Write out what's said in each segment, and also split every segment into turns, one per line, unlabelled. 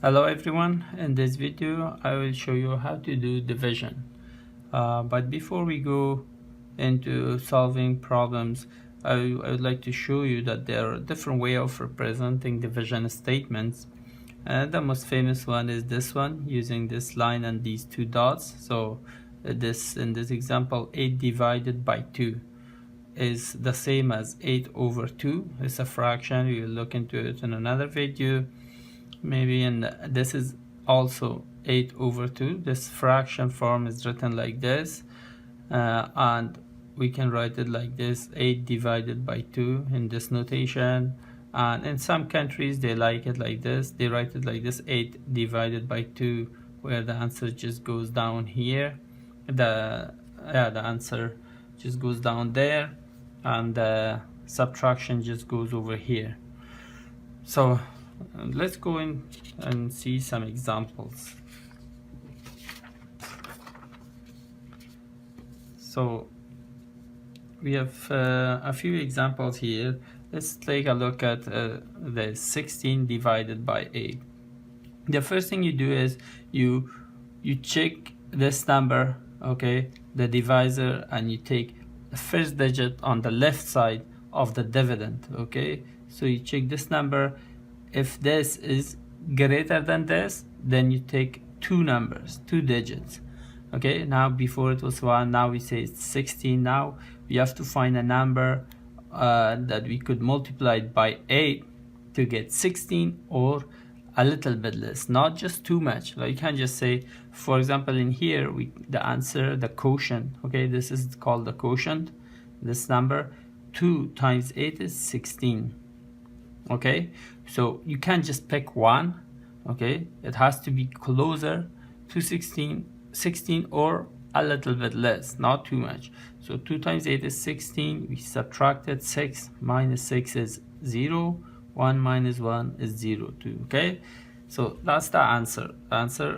Hello everyone, in this video I will show you how to do division. But before we go into solving problems, I would like to show you that there are different ways of representing division statements. The most famous one is this one, using this line and these two dots. So in this example, 8 divided by 2 is the same as 8 over 2. It's a fraction. We will look into it in another video maybe, and this is also 8 over 2. This fraction form is written like this, and we can write it like this, 8 divided by 2 in this notation. And in some countries they like it like this, they write it like this, 8 divided by 2, where the answer just goes down here. The answer just goes down there, and the subtraction just goes over here. So let's go in and see some examples. So we have a few examples here. Let's take a look at the 16 divided by 8. The first thing you do is you check this number, okay, the divisor, and you take the first digit on the left side of the dividend, okay. So you check this number. If this is greater than this, then you take two numbers, two digits. Okay, now before it was 1, now we say it's 16. Now we have to find a number that we could multiply it by 8 to get 16, or a little bit less, not just too much. Like you can just say, for example, in here, the answer, the quotient, okay, this is called the quotient, this number, 2 times 8 is 16. Okay, so you can't just pick one, okay, it has to be closer to 16 or a little bit less, not too much. So 2 times 8 is 16, we subtracted 6 minus 6 is 0, 1 minus 1 is 0, 2, okay. So that's the answer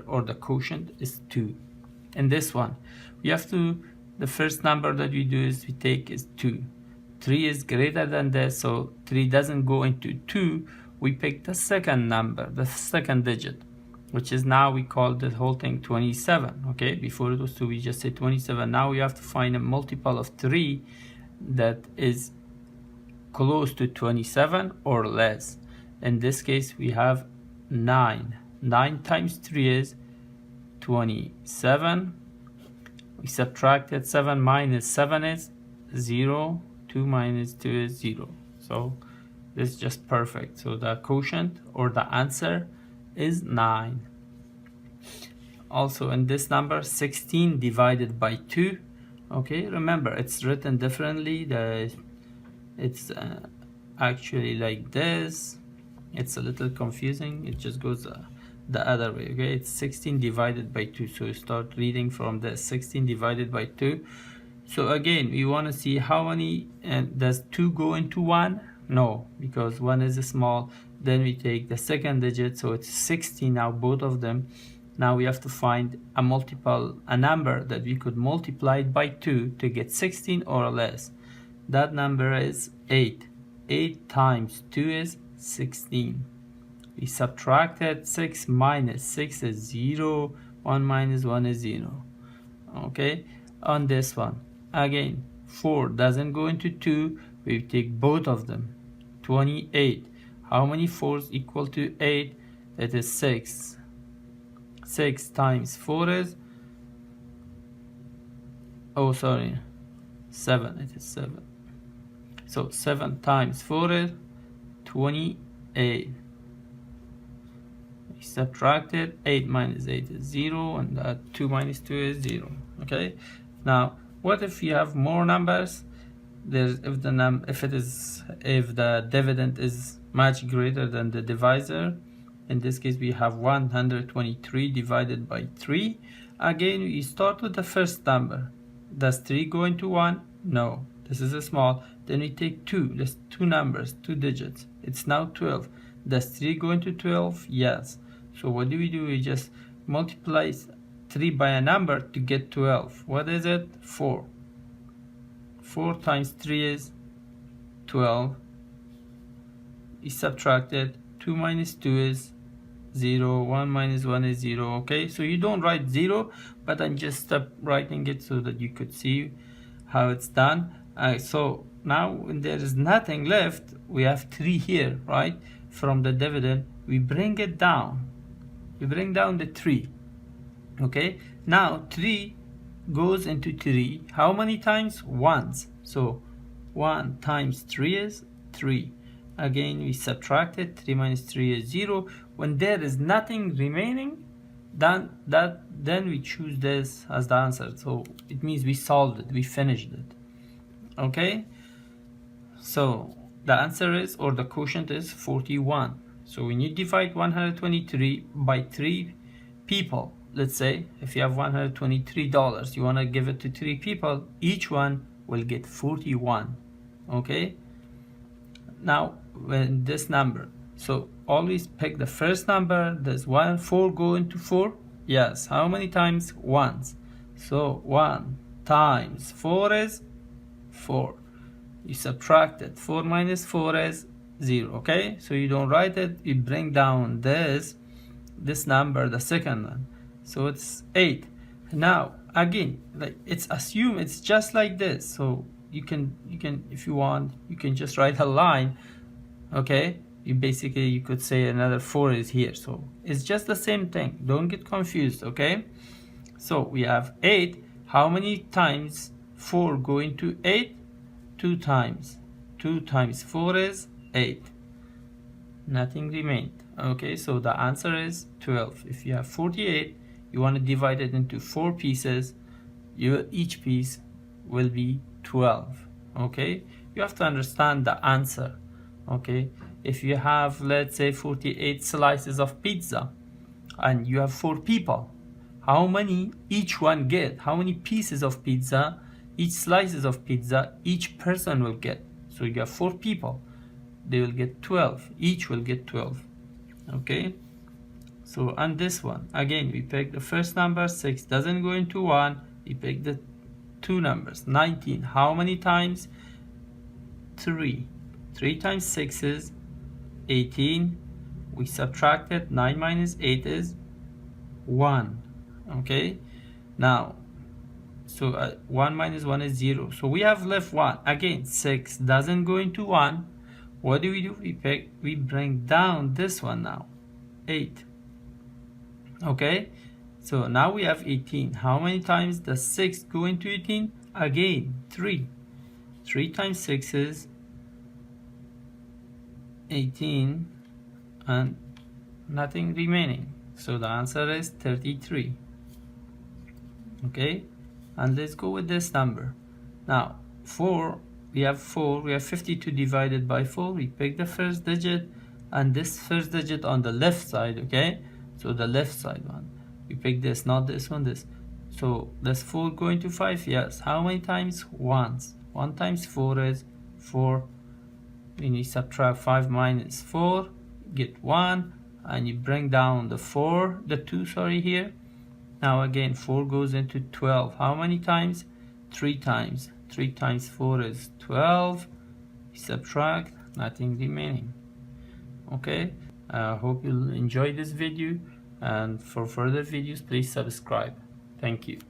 or the quotient is 2. In this one, we have to, the first number that we do is we take is 2. 3 is greater than this, so 3 doesn't go into 2. We pick the second number, the second digit, which is, now we call the whole thing 27. Okay, before it was 2, we just said 27. Now we have to find a multiple of 3 that is close to 27 or less. In this case, we have 9. 9 times 3 is 27. We subtracted 7 minus 7 is 0. 2 minus 2 is 0. So this is just perfect. So the quotient or the answer is 9. Also in this number, 16 divided by 2. Okay, remember it's written differently. It's actually like this. It's a little confusing. It just goes the other way. Okay, it's 16 divided by 2. So you start reading from the 16 divided by 2. So again, we want to see how many, does 2 go into 1? No, because 1 is small. Then we take the second digit, so it's 16 now, both of them. Now we have to find a number that we could multiply it by 2 to get 16 or less. That number is 8. 8 times 2 is 16. We subtracted 6 minus 6 is 0. 1 minus 1 is 0. Okay, on this one, again, 4 doesn't go into 2. We take both of them. 28. How many 4s equal to 8? It is 6. 6 times 4 is, 7. It is 7. So 7 times 4 is 28. We subtracted 8 minus 8 is 0, and that 2 minus 2 is 0. Okay. Now, what if you have more numbers? If the dividend is much greater than the divisor, in this case we have 123 divided by 3. Again, we start with the first number. Does 3 go into 1? No, this is a small. Then we take 2. There's two numbers, two digits. It's now 12. Does 3 go into 12? Yes. So what do? We just multiply 3 by a number to get 12. What is it? 4. 4 times 3 is 12. We subtracted 2 minus 2 is 0. 1 minus 1 is 0. Okay, so you don't write 0, but I'm just writing it so that you could see how it's done. So now when there is nothing left, we have 3 here, right? From the dividend, we bring it down. We bring down the 3. Okay, now 3 goes into 3. How many times? Once. So 1 times 3 is 3. Again, we subtract it. 3 minus 3 is 0. When there is nothing remaining, then we choose this as the answer. So it means we solved it, we finished it. Okay, so the answer is, or the quotient is 41. So when you divide 123 by 3 people, let's say if you have $123, you want to give it to 3 people, each one will get 41. Okay, now when this number, so always pick the first number. Does 4 go into 4? Yes. How many times? Once. So 1 times 4 is 4. You subtract it. 4 minus 4 is 0. Okay, so you don't write it, you bring down this number, the second one, so it's 8. Now again, like, it's assumed it's just like this, so you can if you want, you can just write a line. Okay, you could say another 4 is here, so it's just the same thing, don't get confused. Okay, so we have 8. How many times 4 go into 8? 2 times. 2 times 4 is 8. Nothing remained. Okay, so the answer is 12. If you have 48, you want to divide it into 4 pieces, each piece will be 12. Okay, you have to understand the answer. Okay, if you have, let's say, 48 slices of pizza and you have 4 people, how many each one get? How many pieces of pizza, each slices of pizza, each person will get? So you have 4 people, they will get 12, each will get 12. Okay, so and this one again, we pick the first number. 6 doesn't go into 1, we pick the 2 numbers. 19, how many times? 3. 3 times 6 is 18. We subtract it. 9 minus 8 is 1. Okay, now so 1 minus 1 is 0, so we have left 1. Again, 6 doesn't go into 1. What do? We bring down this one now, 8. Okay, so now we have 18. How many times does 6 go into 18? Again, 3. 3 times 6 is 18 and nothing remaining, so the answer is 33. Okay, and let's go with this number. Now 4, we have 52 divided by 4. We pick the first digit and this first digit on the left side. Okay, so the left side one, we pick this, not this one, this. So does 4 go into 5? Yes. How many times? Once. 1 times 4 is 4. When you subtract 5 minus 4, get 1, and you bring down the 2 here. Now again, 4 goes into 12. How many times? 3 times. 3 times 4 is 12. You subtract, nothing remaining. Okay, I hope you enjoyed this video, and for further videos please subscribe. Thank you.